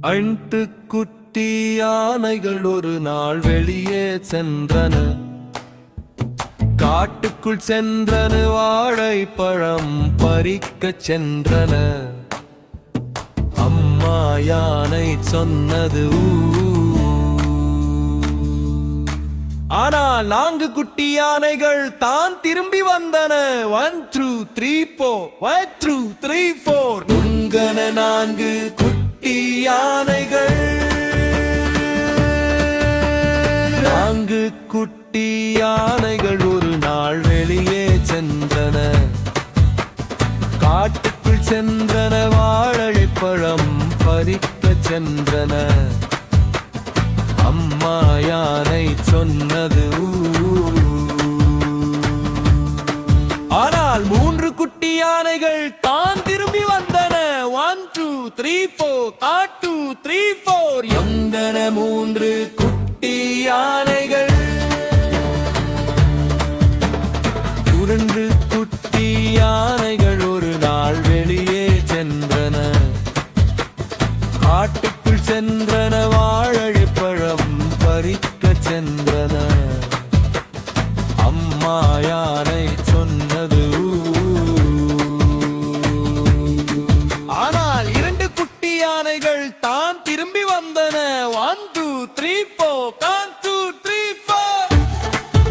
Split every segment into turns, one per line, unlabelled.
8 குட்டி யானைகள் ஒரு நாள் வெளியே சென்றன. காட்டுக்குள் சென்றன, வாழைப்பழம் பறிக்கச் சென்றன. அம்மா யானை சொன்னது ஆனால் 4 குட்டி யானைகள் தான் திரும்பி வந்தன. 1 2 3 4 1 2 3 4 உங்கன 4 குட்டி யானைகள். 4 குட்டி யானைகள் ஒரு நாள் வெளியே சென்றன. காட்டுக்குள் சென்றன, வாழைப்பழம் பறிக்கச் சென்றன. அம்மா யானை சொன்னது ஆனால் 3 குட்டி யானைகள் தான் திரும்பி வந்தன. 1 2 3 4 1 2 3 4 எந்தன 3 குட்டி யானைகள். 2 குட்டி யானைகள் ஒரு நாள் வெளியே சென்றன. காட்டுக்குள் சென்றன, வாழைப்பழம் பறிக்கச் சென்றன. அம்மா யானை சொன்னது ஆனால் 2 குட்டி யானைகள் தான் திரும்பி வந்தன. 1 2 3 4 1 2 3 4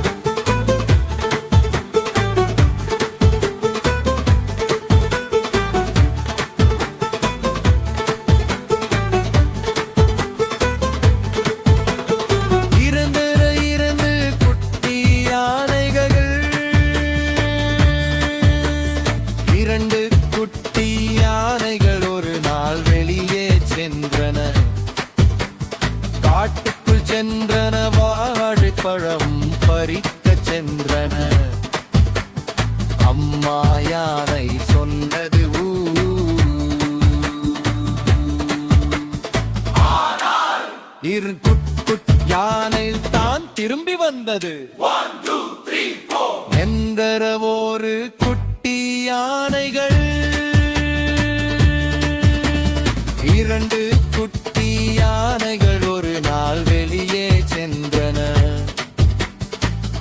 2 குட்டி யானைகள் ஒரு நாள் வெளியே சென்றன. காட்டுக்குள் சென்றன, வாழைப்பழம் பறிக்கச் சென்றன. அம்மா யானை சொன்னது யானை தான் திரும்பி வந்தது. 1 2 3 4 எந்தர ஒரு குட்டி யானைகள். 2 குட்டி யானைகள் ஒரு நாள் வெளியே சென்றன.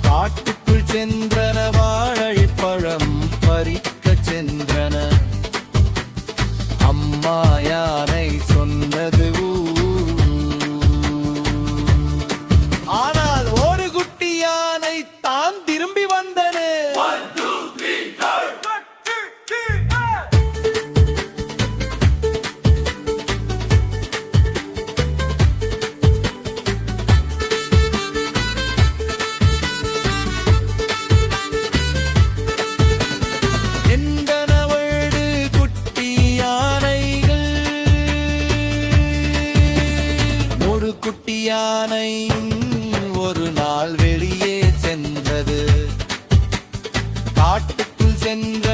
காட்டுக்குள் சென்றன, வாழைப்பழம் பறிக்கச் சென்றன. அம்மா யானை சொன்னது ஆனால் ஒரு குட்டி யானை தான் திரும்பி வந்தன. 1 2 3 4 குட்டி யானை ஒரு நாள் வெளியே சென்றது. காட்டுக்குள் சென்ற